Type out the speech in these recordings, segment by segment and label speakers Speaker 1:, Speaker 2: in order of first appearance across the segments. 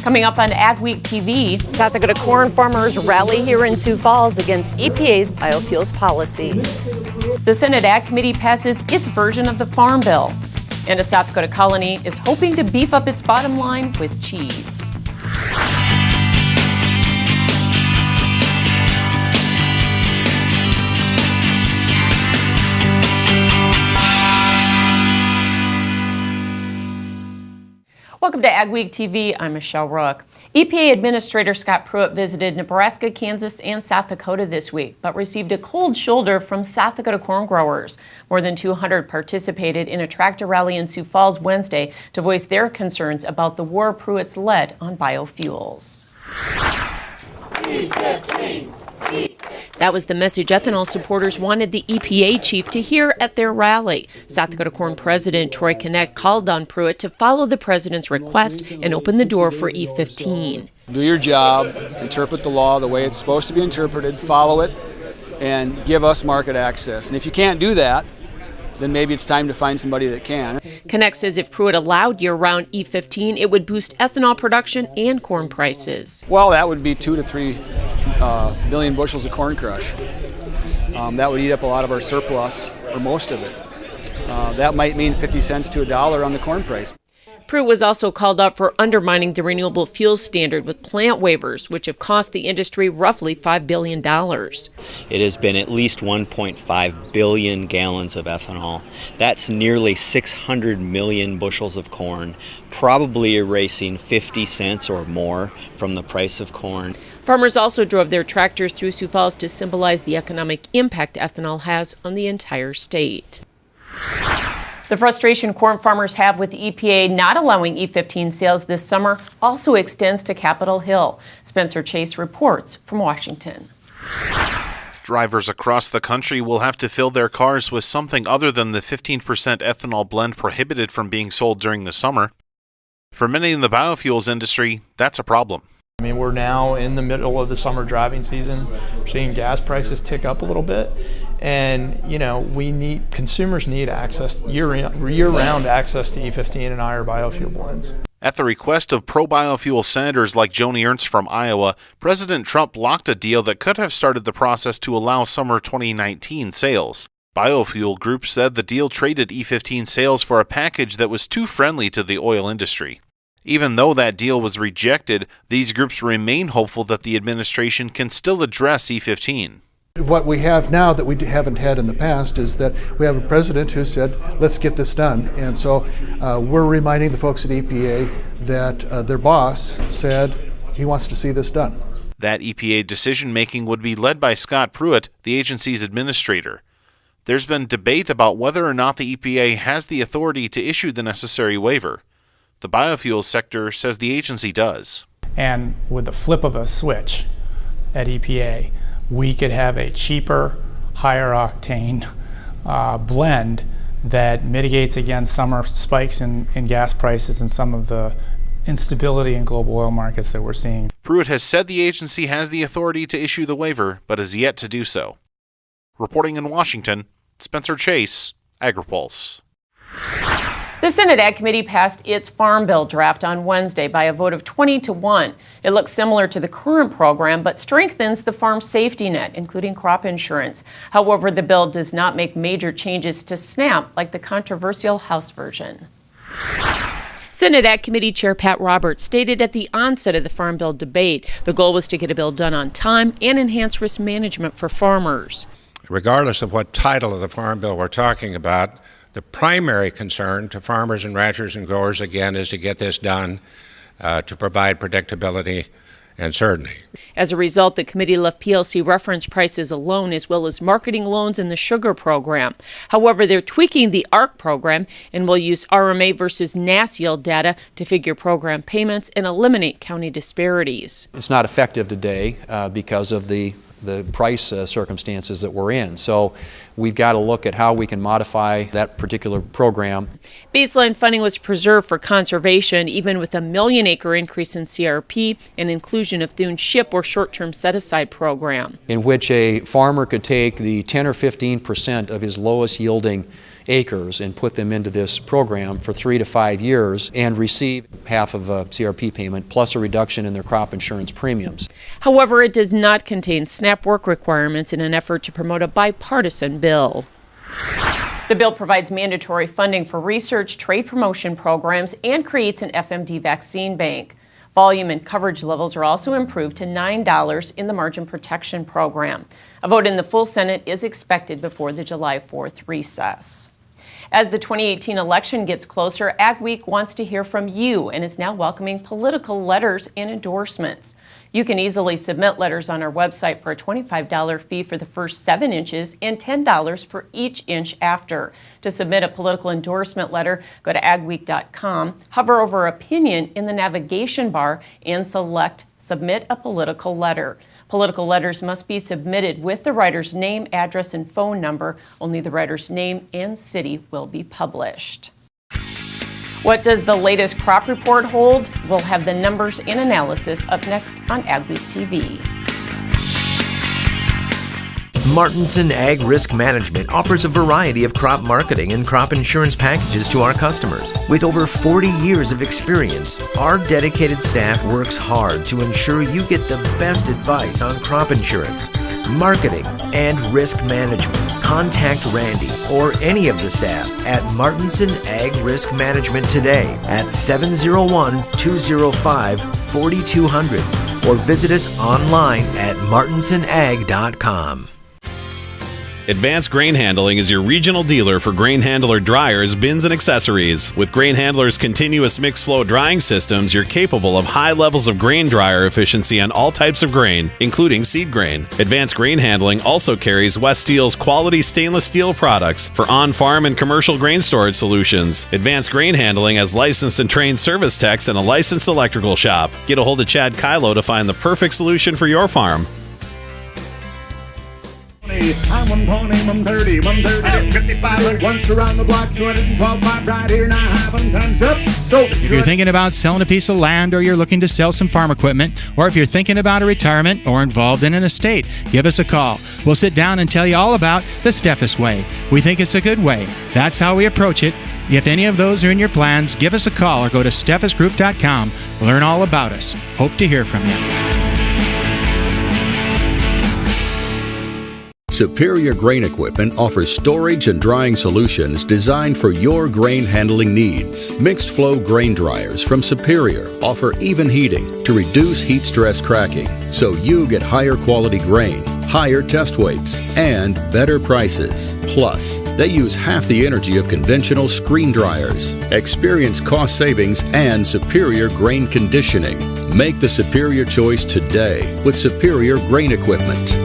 Speaker 1: Coming up on AgweekTV,
Speaker 2: South Dakota corn farmers rally here in Sioux Falls against EPA's biofuels policies.
Speaker 1: The Senate Ag Committee passes its version of the Farm Bill. And a South Dakota colony is hoping to beef up its bottom line with cheese. Welcome to AgweekTV. I'm Michelle Rook. EPA Administrator Scott Pruitt visited Nebraska, Kansas, and South Dakota this week, but received a cold shoulder from South Dakota corn growers. More than 200 participated in a tractor rally in Sioux Falls Wednesday to voice their concerns about the war Pruitt's led on biofuels. That was the message ethanol supporters wanted the EPA chief to hear at their rally. South Dakota Corn President Troy Connect called on Pruitt to follow the president's request and open the door for E15.
Speaker 3: Do your job, interpret the law the way it's supposed to be interpreted, follow it, and give us market access. And if you can't do that, then maybe it's time to find somebody that can.
Speaker 1: Connect says if Pruitt allowed year-round E15, it would boost ethanol production and corn prices.
Speaker 3: Well, that would be 2 to 3 million bushels of corn crush. That would eat up a lot of our surplus, or most of it. That might mean 50 cents to $1 on the corn price.
Speaker 1: Pruitt was also called out for undermining the renewable fuels standard with plant waivers, which have cost the industry roughly $5 billion.
Speaker 4: It has been at least 1.5 billion gallons of ethanol. That's nearly 600 million bushels of corn, probably erasing 50 cents or more from the price of corn.
Speaker 1: Farmers also drove their tractors through Sioux Falls to symbolize the economic impact ethanol has on the entire state. The frustration corn farmers have with the EPA not allowing E15 sales this summer also extends to Capitol Hill. Spencer Chase reports from Washington.
Speaker 5: Drivers across the country will have to fill their cars with something other than the 15% ethanol blend prohibited from being sold during the summer. For many in the biofuels industry, that's a problem.
Speaker 6: I mean, we're now in the middle of the summer driving season. We're seeing gas prices tick up a little bit. And, consumers need access, year-round access to E15 and higher biofuel blends.
Speaker 5: At the request of pro-biofuel senators like Joni Ernst from Iowa, President Trump blocked a deal that could have started the process to allow summer 2019 sales. Biofuel groups said the deal traded E15 sales for a package that was too friendly to the oil industry. Even though that deal was rejected, these groups remain hopeful that the administration can still address E15.
Speaker 7: What we have now that we haven't had in the past is that we have a president who said, let's get this done. And so we're reminding the folks at EPA that their boss said he wants to see this done.
Speaker 5: That EPA decision-making would be led by Scott Pruitt, the agency's administrator. There's been debate about whether or not the EPA has the authority to issue the necessary waiver. The biofuels sector says the agency does.
Speaker 6: And with the flip of a switch at EPA, we could have a cheaper, higher octane blend that mitigates against summer spikes in gas prices and some of the instability in global oil markets that we're seeing.
Speaker 5: Pruitt has said the agency has the authority to issue the waiver, but has yet to do so. Reporting in Washington, Spencer Chase, AgriPulse.
Speaker 1: The Senate Ag Committee passed its Farm Bill draft on Wednesday by a vote of 20-1. It looks similar to the current program, but strengthens the farm safety net, including crop insurance. However, the bill does not make major changes to SNAP like the controversial House version. Senate Ag Committee Chair Pat Roberts stated at the onset of the Farm Bill debate the goal was to get a bill done on time and enhance risk management for farmers.
Speaker 8: Regardless of what title of the Farm Bill we're talking about, the primary concern to farmers and ranchers and growers, again, is to get this done to provide predictability and certainty.
Speaker 1: As a result, the committee left PLC reference prices alone as well as marketing loans in the sugar program. However, they're tweaking the ARC program and will use RMA versus NAS yield data to figure program payments and eliminate county disparities.
Speaker 9: It's not effective today because of the price circumstances that we're in. So we've got to look at how we can modify that particular program.
Speaker 1: Baseline funding was preserved for conservation, even with a 1 million acre increase in CRP and inclusion of Thune SHIP or short-term set-aside program.
Speaker 9: In which a farmer could take the 10 or 15% of his lowest yielding acres and put them into this program for 3 to 5 years and receive half of a CRP payment plus a reduction in their crop insurance premiums.
Speaker 2: However, it does not contain SNAP work requirements in an effort to promote a bipartisan bill.
Speaker 1: The bill provides mandatory funding for research, trade promotion programs, and creates an FMD vaccine bank. Volume and coverage levels are also improved to $9 in the margin protection program. A vote in the full Senate is expected before the July 4th recess. As the 2018 election gets closer, AgWeek wants to hear from you and is now welcoming political letters and endorsements. You can easily submit letters on our website for a $25 fee for the first 7 inches and $10 for each inch after. To submit a political endorsement letter, go to agweek.com, hover over Opinion in the navigation bar, and select Submit a Political Letter. Political letters must be submitted with the writer's name, address, and phone number. Only the writer's name and city will be published. What does the latest crop report hold? We'll have the numbers and analysis up next on AgweekTV.
Speaker 10: Martinson Ag Risk Management offers a variety of crop marketing and crop insurance packages to our customers. With over 40 years of experience, our dedicated staff works hard to ensure you get the best advice on crop insurance, marketing, and risk management. Contact Randy or any of the staff at Martinson Ag Risk Management today at 701-205-4200 or visit us online at martinsonag.com.
Speaker 11: Advanced Grain Handling is your regional dealer for grain handler dryers, bins, and accessories. With Grain Handler's continuous mixed flow drying systems, you're capable of high levels of grain dryer efficiency on all types of grain, including seed grain. Advanced Grain Handling also carries West Steel's quality stainless steel products for on-farm and commercial grain storage solutions. Advanced Grain Handling has licensed and trained service techs and a licensed electrical shop. Get a hold of Chad Kylo to find the perfect solution for your farm.
Speaker 12: I'm 120, 130, 130, 55, once around the block, 212, 5 right here, now having time's up. So
Speaker 13: if you're thinking about selling a piece of land or you're looking to sell some farm equipment, or if you're thinking about a retirement or involved in an estate, give us a call. We'll sit down and tell you all about the Steffes way. We think it's a good way. That's how we approach it. If any of those are in your plans, give us a call or go to steffesgroup.com. Learn all about us. Hope to hear from you.
Speaker 14: Superior Grain Equipment offers storage and drying solutions designed for your grain handling needs. Mixed flow grain dryers from Superior offer even heating to reduce heat stress cracking, so you get higher quality grain, higher test weights, and better prices. Plus, they use half the energy of conventional screen dryers. Experience cost savings and superior grain conditioning. Make the superior choice today with Superior Grain Equipment.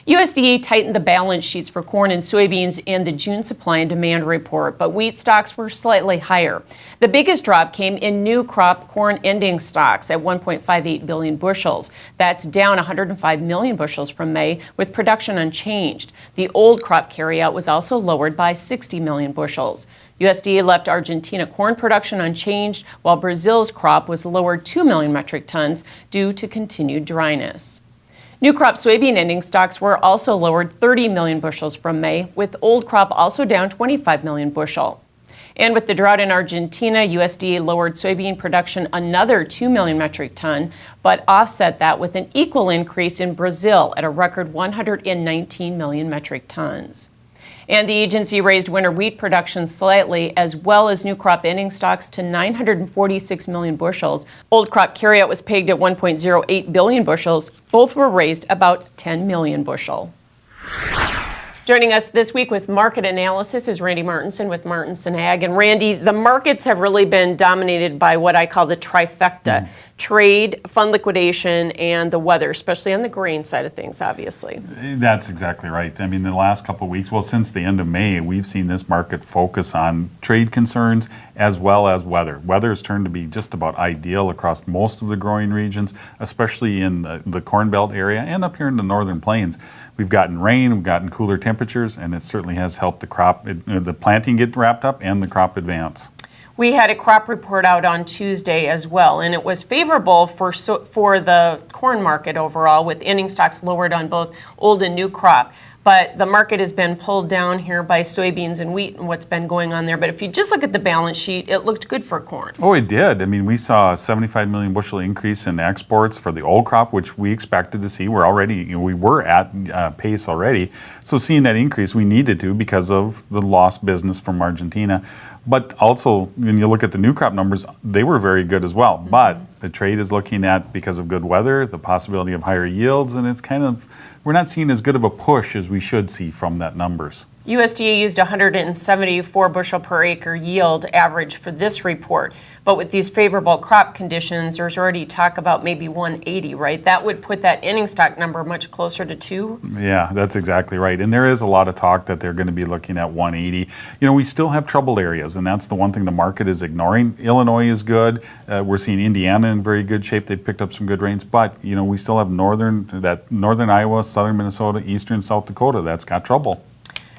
Speaker 1: USDA tightened the balance sheets for corn and soybeans in the June supply and demand report, but wheat stocks were slightly higher. The biggest drop came in new crop corn ending stocks at 1.58 billion bushels. That's down 105 million bushels from May, with production unchanged. The old crop carryout was also lowered by 60 million bushels. USDA left Argentina corn production unchanged, while Brazil's crop was lowered 2 million metric tons due to continued dryness. New crop soybean ending stocks were also lowered 30 million bushels from May, with old crop also down 25 million bushel. And with the drought in Argentina, USDA lowered soybean production another 2 million metric ton, but offset that with an equal increase in Brazil at a record 119 million metric tons. And the agency raised winter wheat production slightly, as well as new crop ending stocks to 946 million bushels. Old crop carryout was pegged at 1.08 billion bushels. Both were raised about 10 million bushel. Joining us this week with market analysis is Randy Martinson with Martinson Ag. And Randy, the markets have really been dominated by what I call the trifecta: trade, fund liquidation, and the weather, especially on the grain side of things, obviously.
Speaker 15: That's exactly right. I mean, the last couple of weeks, well, since the end of May, we've seen this market focus on trade concerns as well as weather. Weather has turned to be just about ideal across most of the growing regions, especially in the Corn Belt area and up here in the Northern Plains. We've gotten rain, we've gotten cooler temperatures, and it certainly has helped the crop, the planting get wrapped up and the crop advance.
Speaker 1: We had a crop report out on Tuesday as well, and it was favorable for the corn market overall, with ending stocks lowered on both old and new crop. But the market has been pulled down here by soybeans and wheat and what's been going on there. But if you just look at the balance sheet, it looked good for corn.
Speaker 15: Oh, it did. I mean, we saw a 75 million bushel increase in exports for the old crop, which we expected to see. We were at pace already. So seeing that increase, we needed to because of the lost business from Argentina. But also, when you look at the new crop numbers, they were very good as well. But the trade is looking at, because of good weather, the possibility of higher yields, and it's kind of, we're not seeing as good of a push as we should see from that numbers.
Speaker 1: USDA used 174 bushel per acre yield average for this report. But with these favorable crop conditions, there's already talk about maybe 180, right? That would put that ending stock number much closer to 2.
Speaker 15: Yeah, that's exactly right. And there is a lot of talk that they're going to be looking at 180. You know, we still have troubled areas, and that's the one thing the market is ignoring. Illinois is good. We're seeing Indiana in very good shape. They've picked up some good rains. But, you know, we still have northern Iowa, southern Minnesota, eastern South Dakota. That's got trouble.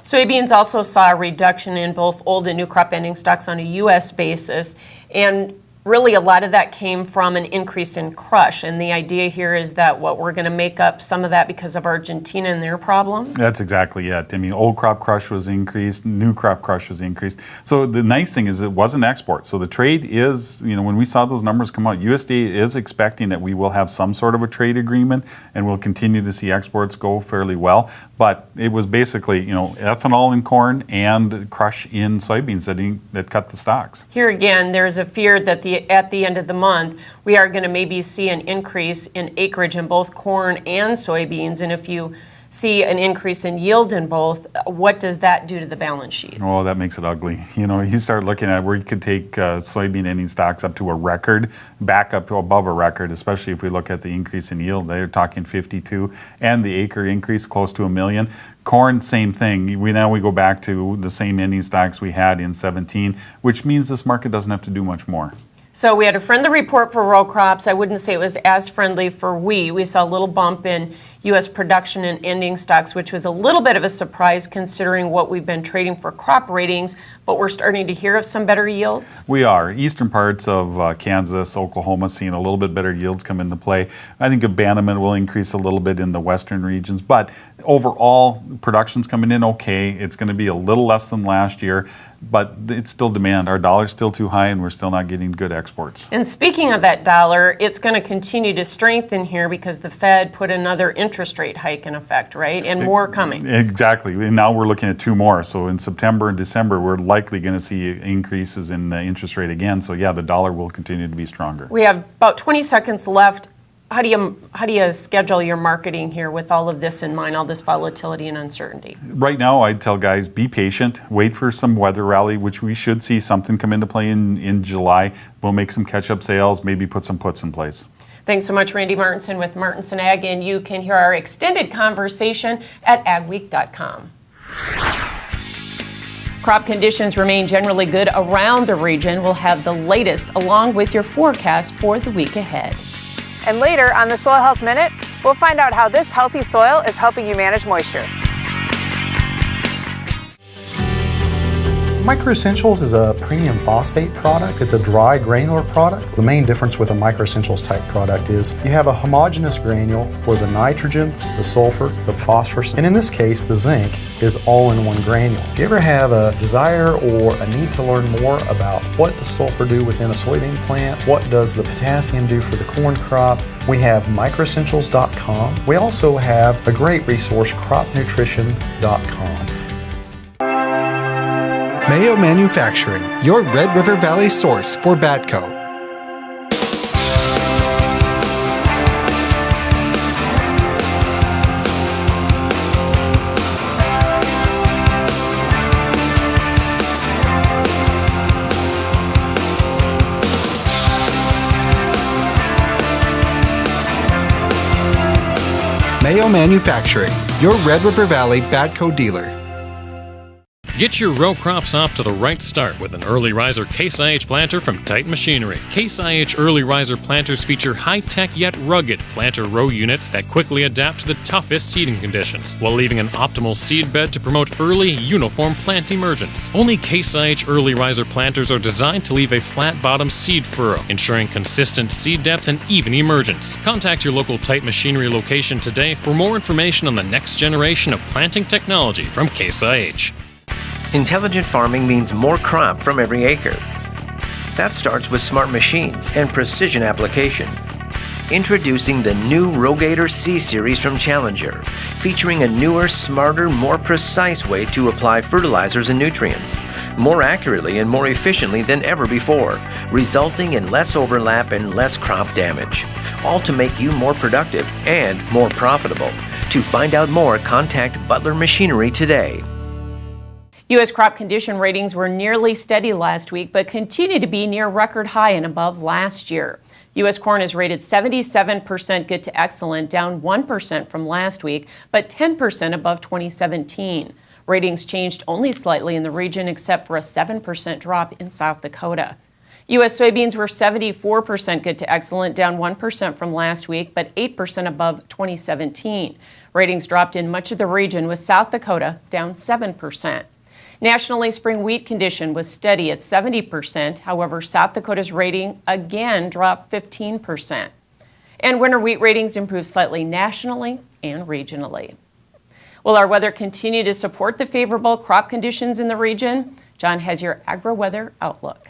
Speaker 1: Soybeans also saw a reduction in both old and new crop ending stocks on a U.S. basis, and really a lot of that came from an increase in crush. And the idea here is that we're going to make up some of that because of Argentina and their problems.
Speaker 15: That's exactly it. I mean, old crop crush was increased, new crop crush was increased. So the nice thing is it wasn't export. So the trade is, you know, when we saw those numbers come out, USDA is expecting that we will have some sort of a trade agreement and we'll continue to see exports go fairly well. But it was basically, you know, ethanol in corn and crush in soybeans that cut the stocks.
Speaker 1: Here again, there's a fear that at the end of the month, we are going to maybe see an increase in acreage in both corn and soybeans. And if you see an increase in yield in both, what does that do to the balance sheets?
Speaker 15: Oh, that makes it ugly. You know, you start looking at where you could take soybean ending stocks up to a record, back up to above a record, especially if we look at the increase in yield. They're talking 52, and the acre increase close to 1 million. Corn, same thing. We go back to the same ending stocks we had in 17, which means this market doesn't have to do much more.
Speaker 1: So we had a friendly report for row crops. I wouldn't say it was as friendly for wheat. We saw a little bump in U.S. production and ending stocks, which was a little bit of a surprise considering what we've been trading for crop ratings, but we're starting to hear of some better yields.
Speaker 15: We are. Eastern parts of Kansas, Oklahoma, seeing a little bit better yields come into play. I think abandonment will increase a little bit in the western regions, but overall, production's coming in okay. It's going to be a little less than last year, but it's still demand. Our dollar's still too high, and we're still not getting good exports.
Speaker 1: And speaking of that dollar, it's going to continue to strengthen here because the Fed put another interest rate hike in effect, right? And more coming.
Speaker 15: Exactly. And now we're looking at 2 more. So in September and December, we're likely going to see increases in the interest rate again. So yeah, the dollar will continue to be stronger.
Speaker 1: We have about 20 seconds left. How do you schedule your marketing here with all of this in mind, all this volatility and uncertainty?
Speaker 15: Right now, I'd tell guys, be patient, wait for some weather rally, which we should see something come into play in July. We'll make some catch-up sales, maybe put some puts in place.
Speaker 1: Thanks so much, Randy Martinson with Martinson Ag, and you can hear our extended conversation at agweek.com. Crop conditions remain generally good around the region. We'll have the latest along with your forecast for the week ahead.
Speaker 16: And later on the Soil Health Minute, we'll find out how this healthy soil is helping you manage moisture.
Speaker 17: Micro Essentials is a premium phosphate product. It's a dry granular product. The main difference with a Micro Essentials type product is you have a homogeneous granule where the nitrogen, the sulfur, the phosphorus, and in this case the zinc is all in one granule. If you ever have a desire or a need to learn more about what does sulfur do within a soybean plant, what does the potassium do for the corn crop, we have microessentials.com. We also have a great resource, cropnutrition.com.
Speaker 18: Mayo Manufacturing, your Red River Valley source for Badco. Mayo Manufacturing, your Red River Valley Badco dealer.
Speaker 19: Get your row crops off to the right start with an Early Riser Case IH planter from Titan Machinery. Case IH Early Riser planters feature high-tech yet rugged planter row units that quickly adapt to the toughest seeding conditions, while leaving an optimal seed bed to promote early, uniform plant emergence. Only Case IH Early Riser planters are designed to leave a flat-bottom seed furrow, ensuring consistent seed depth and even emergence. Contact your local Titan Machinery location today for more information on the next generation of planting technology from Case IH.
Speaker 10: Intelligent farming means more crop from every acre. That starts with smart machines and precision application. Introducing the new Rogator C-Series from Challenger, featuring a newer, smarter, more precise way to apply fertilizers and nutrients, more accurately and more efficiently than ever before, resulting in less overlap and less crop damage, all to make you more productive and more profitable. To find out more, contact Butler Machinery today.
Speaker 1: U.S. crop condition ratings were nearly steady last week, but continue to be near record high and above last year. U.S. corn is rated 77% good to excellent, down 1% from last week, but 10% above 2017. Ratings changed only slightly in the region, except for a 7% drop in South Dakota. U.S. soybeans were 74% good to excellent, down 1% from last week, but 8% above 2017. Ratings dropped in much of the region, with South Dakota down 7%. Nationally, spring wheat condition was steady at 70%. However, South Dakota's rating again dropped 15%. And winter wheat ratings improved slightly nationally and regionally. Will our weather continue to support the favorable crop conditions in the region? John has your agri-weather outlook.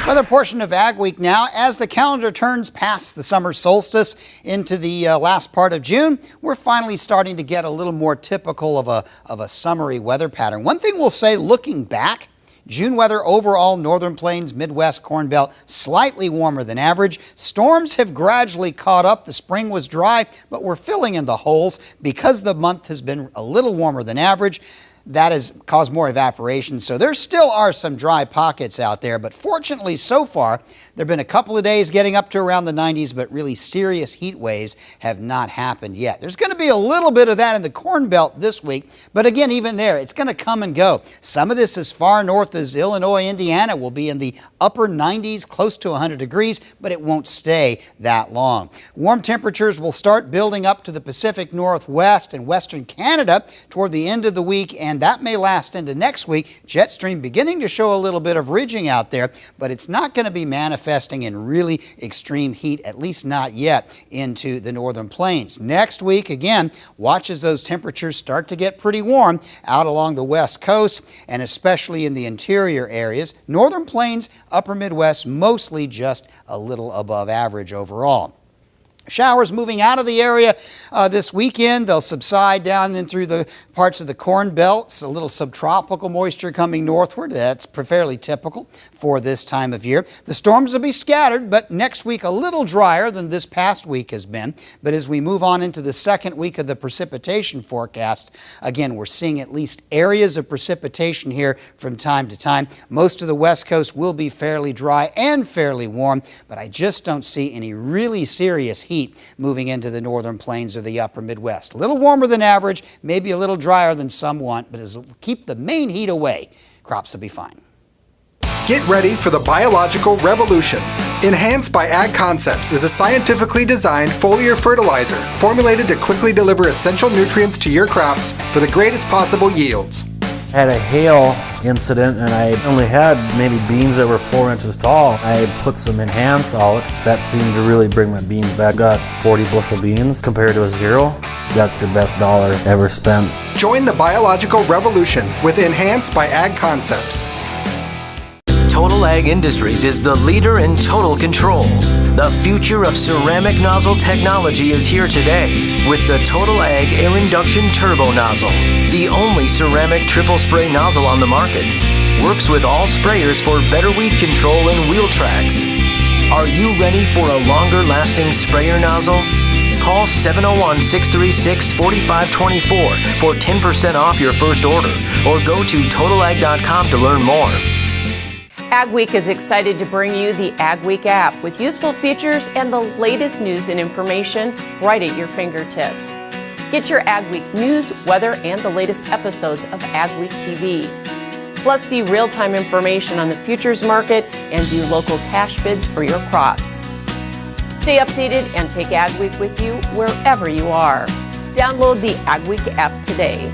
Speaker 20: Weather portion of Ag Week now. As the calendar turns past the summer solstice into the last part of June, we're finally starting to get a little more typical of a summery weather pattern. One thing we'll say, looking back, June weather overall, Northern Plains, Midwest, Corn Belt, slightly warmer than average. Storms have gradually caught up. The spring was dry, but we're filling in the holes because the month has been a little warmer than average. That has caused more evaporation, so there still are some dry pockets out there, but fortunately so far, there have been a couple of days getting up to around the 90s, but really serious heat waves have not happened yet. There's going to be a little bit of that in the Corn Belt this week, but again, even there, it's going to come and go. Some of this as far north as Illinois, Indiana will be in the upper 90s, close to 100 degrees, but it won't stay that long. Warm temperatures will start building up to the Pacific Northwest and Western Canada toward the end of the week, and that may last into next week. Jet stream beginning to show a little bit of ridging out there, but it's not going to be manifesting in really extreme heat, at least not yet, into the Northern Plains. Next week, again, watch as those temperatures start to get pretty warm out along the West Coast and especially in the interior areas. Northern Plains, Upper Midwest, mostly just a little above average overall. Showers moving out of the area this weekend. They'll subside down in through the parts of the Corn Belt. It's a little subtropical moisture coming northward. That's fairly typical for this time of year. The storms will be scattered, but next week a little drier than this past week has been. But as we move on into the second week of the precipitation forecast, again, we're seeing at least areas of precipitation here from time to time. Most of the West Coast will be fairly dry and fairly warm, but I just don't see any really serious heat moving into the Northern Plains or the Upper Midwest. A little warmer than average, maybe a little drier than some want, but as we keep the main heat away, crops will be fine.
Speaker 18: Get ready for the biological revolution. Enhanced by Ag Concepts is a scientifically designed foliar fertilizer formulated to quickly deliver essential nutrients to your crops for the greatest possible yields.
Speaker 21: I had a hail incident and I only had maybe beans that were 4 inches tall. I put some Enhance out. That seemed to really bring my beans back. Got 40 bushel beans compared to a 0. That's the best dollar ever spent.
Speaker 18: Join the biological revolution with Enhance by Ag Concepts.
Speaker 10: Total Ag Industries is the leader in total control. The future of ceramic nozzle technology is here today with the Total Ag Air Induction Turbo Nozzle, the only ceramic triple spray nozzle on the market. Works with all sprayers for better weed control and wheel tracks. Are you ready for a longer lasting sprayer nozzle? Call 701-636-4524 for 10% off your first order or go to totalag.com to learn more.
Speaker 1: Ag Week is excited to bring you the Ag Week app with useful features and the latest news and information right at your fingertips. Get your Ag Week news, weather, and the latest episodes of AgweekTV. Plus, see real-time information on the futures market and view local cash bids for your crops. Stay updated and take Ag Week with you wherever you are. Download the Ag Week app today.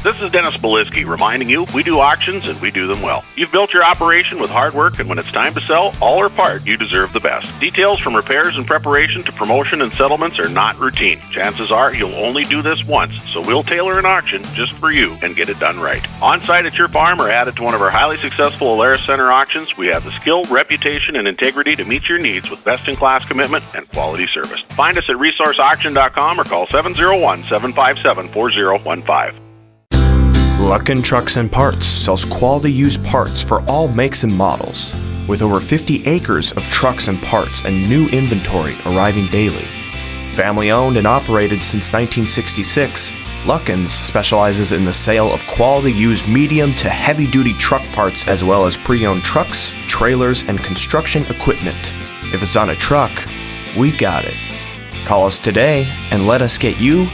Speaker 3: This is Dennis Belisky reminding you we do auctions and we do them well. You've built your operation with hard work, and when it's time to sell, all or part, you deserve the best. Details from repairs and preparation to promotion and settlements are not routine. Chances are you'll only do this once, so we'll tailor an auction just for you and get it done right. On-site at your farm or added to one of our highly successful Alaris Center auctions, we have the skill, reputation, and integrity to meet your needs with best-in-class commitment and quality service. Find us at resourceauction.com or call 701-757-4015.
Speaker 22: Luckin Trucks and Parts sells quality used parts for all makes and models. With over 50 acres of trucks and parts and new inventory arriving daily. Family owned and operated since 1966, Luckin's specializes in the sale of quality used medium to heavy duty truck parts as well as pre-owned trucks, trailers, and construction equipment. If it's on a truck, we got it. Call us today and let us get you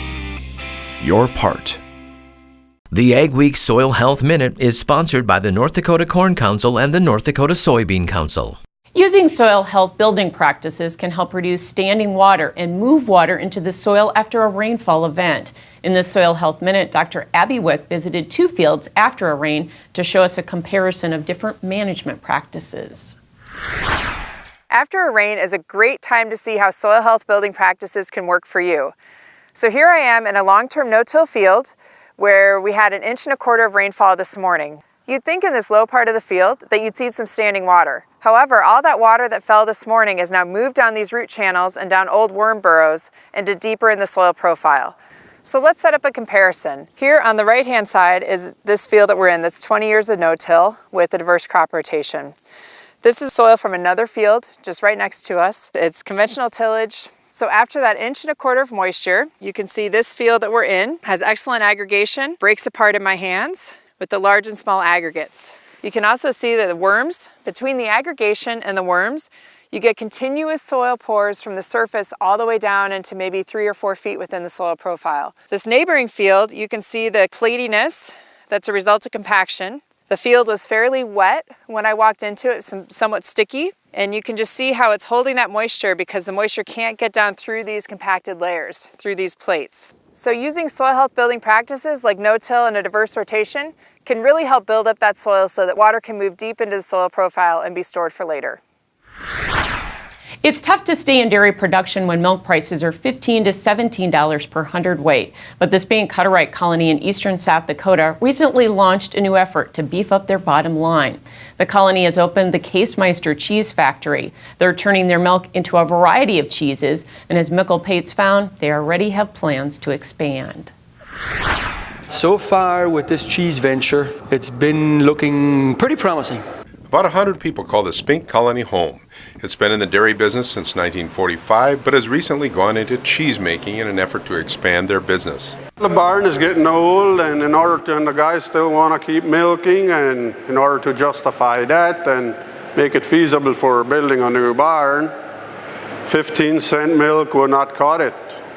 Speaker 22: your part.
Speaker 10: The Ag Week Soil Health Minute is sponsored by the North Dakota Corn Council and the North Dakota Soybean Council.
Speaker 1: Using soil health building practices can help reduce standing water and move water into the soil after a rainfall event. In this Soil Health Minute, Dr. Abby Wick visited 2 fields after a rain to show us a comparison of different management practices.
Speaker 16: After a rain is a great time to see how soil health building practices can work for you. So here I am in a long-term no-till field where we had 1.25 inches of rainfall this morning. You'd think in this low part of the field that you'd see some standing water. However, all that water that fell this morning is now moved down these root channels and down old worm burrows and deeper in the soil profile. So let's set up a comparison. Here on the right-hand side is this field that we're in that's 20 years of no-till with a diverse crop rotation. This is soil from another field just right next to us. It's conventional tillage. So after that 1.25 inches of moisture, you can see this field that we're in has excellent aggregation, breaks apart in my hands with the large and small aggregates. You can also see that the worms, between the aggregation and the worms, you get continuous soil pores from the surface all the way down into maybe 3 or 4 feet within the soil profile. This neighboring field, you can see the clatiness that's a result of compaction. The field was fairly wet when I walked into it, somewhat sticky. And you can just see how it's holding that moisture because the moisture can't get down through these compacted layers, through these plates. So using soil health building practices like no-till and a diverse rotation can really help build up that soil so that water can move deep into the soil profile and be stored for later.
Speaker 1: It's tough to stay in dairy production when milk prices are $15 to $17 per hundredweight. But the Dakota Hutterite colony in eastern South Dakota recently launched a new effort to beef up their bottom line. The colony has opened the Casemeister Cheese Factory. They're turning their milk into a variety of cheeses, and as Mikkel Pates found, they already have plans to expand.
Speaker 23: So far with this cheese venture, it's been looking pretty promising.
Speaker 24: About 100 people call the Spink Colony home. It's been in the dairy business since 1945, but has recently gone into cheese making in an effort to expand their business.
Speaker 25: The barn is getting old, and in order to, and the guys still want to keep milking, and in order to justify that and make it feasible for building a new barn, 15-cent milk will not cut it.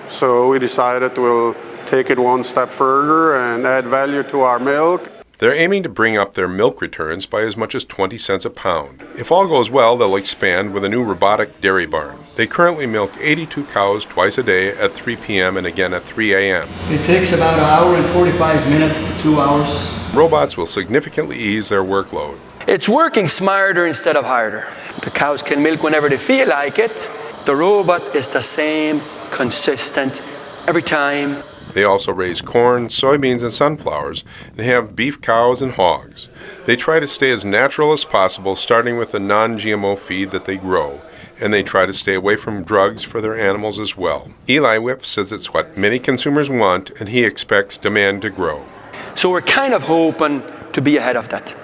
Speaker 25: So we decided we'll take it one step further and add value to our milk.
Speaker 24: They're aiming to bring up their milk returns by as much as 20 cents a pound. If all goes well, they'll expand with a new robotic dairy barn. They currently milk 82 cows twice a day at 3 p.m. and again at 3 a.m.
Speaker 23: It takes about 1 hour and 45 minutes to 2 hours.
Speaker 24: Robots will significantly ease their workload.
Speaker 23: It's working smarter instead of harder. The cows can milk whenever they feel like it. The robot is the same, consistent, every time.
Speaker 24: They also raise corn, soybeans, and sunflowers, and have beef cows and hogs. They try to stay as natural as possible, starting with the non-GMO feed that they grow, and they try to stay away from drugs for their animals as well. Eli Whip says it's what many consumers want, and he expects demand to grow.
Speaker 23: So we're kind of hoping to be ahead of that.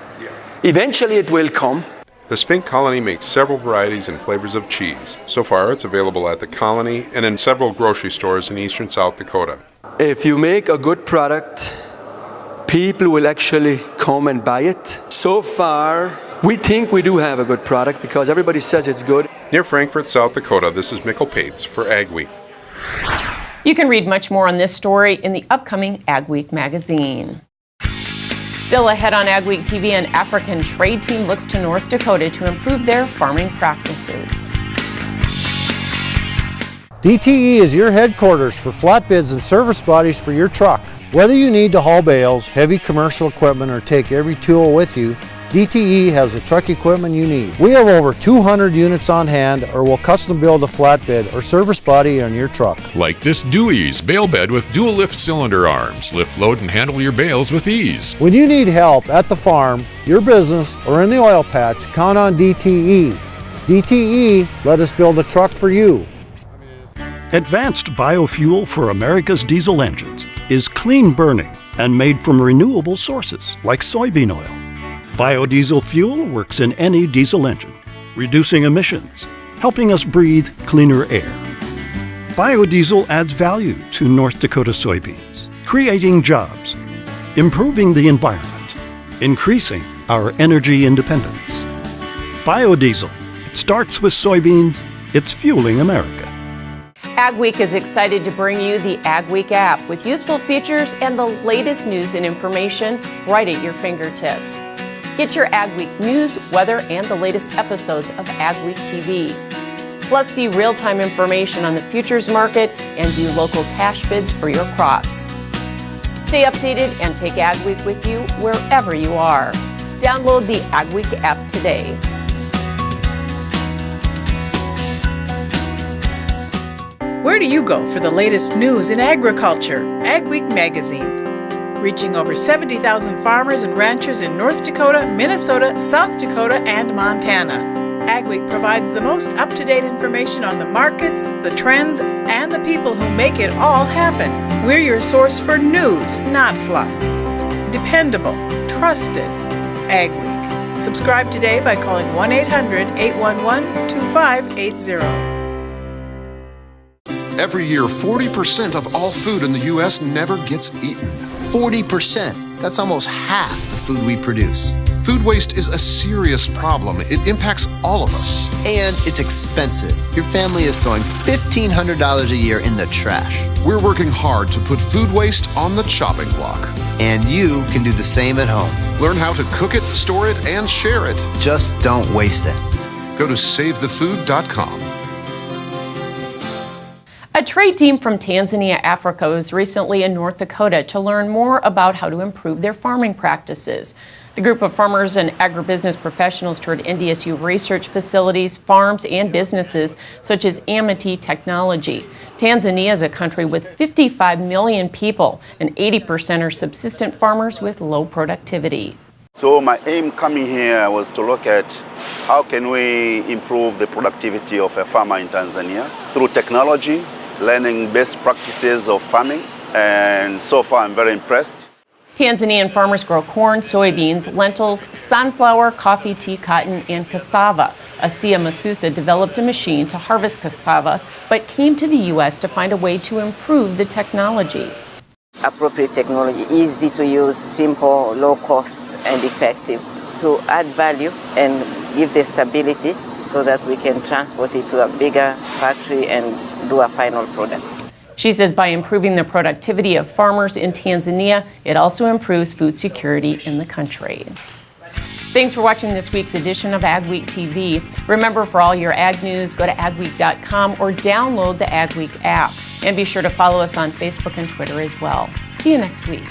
Speaker 23: Eventually it will come.
Speaker 24: The Spink Colony makes several varieties and flavors of cheese. So far, it's available at the Colony and in several grocery stores in eastern South Dakota.
Speaker 23: If you make a good product, people will actually come and buy it. So far, we think we do have a good product because everybody says it's good.
Speaker 24: Near Frankfort, South Dakota, this is Mikkel Pates for Ag Week.
Speaker 1: You can read much more on this story in the upcoming Ag Week magazine. Still ahead on AgweekTV, an African trade team looks to North Dakota to improve their farming practices.
Speaker 4: DTE is your headquarters for flatbeds and service bodies for your truck. Whether you need to haul bales, heavy commercial equipment, or take every tool with you, DTE has the truck equipment you need. We have over 200 units on hand, or will custom build a flatbed or service body on your truck.
Speaker 5: Like this Dewey's bale bed with dual lift cylinder arms. Lift, load, and handle your bales with ease.
Speaker 4: When you need help at the farm, your business, or in the oil patch, count on DTE. DTE, let us build a truck for you.
Speaker 6: Advanced biofuel for America's diesel engines is clean burning and made from renewable sources like soybean oil. Biodiesel fuel works in any diesel engine, reducing emissions, helping us breathe cleaner air. Biodiesel adds value to North Dakota soybeans, creating jobs, improving the environment, increasing our energy independence. Biodiesel, it starts with soybeans, it's fueling America.
Speaker 1: Ag Week is excited to bring you the Ag Week app with useful features and the latest news and information right at your fingertips. Get your Ag Week news, weather, and the latest episodes of AgweekTV. Plus, see real-time information on the futures market and view local cash bids for your crops. Stay updated and take Ag Week with you wherever you are. Download the Ag Week app today.
Speaker 7: Where do you go for the latest news in agriculture? Ag Week magazine. Reaching over 70,000 farmers and ranchers in North Dakota, Minnesota, South Dakota, and Montana. Ag Week provides the most up-to-date information on the markets, the trends, and the people who make it all happen. We're your source for news, not fluff. Dependable, trusted. Ag Week. Subscribe today by calling 1-800-811-2580.
Speaker 8: Every year, 40% of all food in the U.S. never gets eaten. 40%. That's almost half the food we produce. Food waste is a serious problem. It impacts all of us.
Speaker 26: And it's expensive. Your family is throwing $1,500 a year in the trash.
Speaker 8: We're working hard to put food waste on the chopping block.
Speaker 26: And you can do the same at home.
Speaker 8: Learn how to cook it, store it, and share it.
Speaker 26: Just don't waste it.
Speaker 8: Go to SaveTheFood.com.
Speaker 1: A trade team from Tanzania, Africa, was recently in North Dakota to learn more about how to improve their farming practices. The group of farmers and agribusiness professionals toured NDSU research facilities, farms, and businesses such as Amity Technology. Tanzania is a country with 55 million people, and 80% are subsistent farmers with low productivity.
Speaker 27: So my aim coming here was to look at how can we improve the productivity of a farmer in Tanzania through technology, learning best practices of farming, and so far I'm very impressed.
Speaker 1: Tanzanian farmers grow corn, soybeans, lentils, sunflower, coffee, tea, cotton, and cassava. Asia Masusa developed a machine to harvest cassava, but came to the U.S. to find a way to improve the technology.
Speaker 28: Appropriate technology, easy to use, simple, low cost, and effective to add value and give the stability so that we can transport it to a bigger factory and do a final product.
Speaker 1: She says by improving the productivity of farmers in Tanzania, it also improves food security in the country. Thanks for watching this week's edition of Ag Week TV. Remember, for all your ag news, go to agweek.com or download the Ag Week app. And be sure to follow us on Facebook and Twitter as well. See you next week.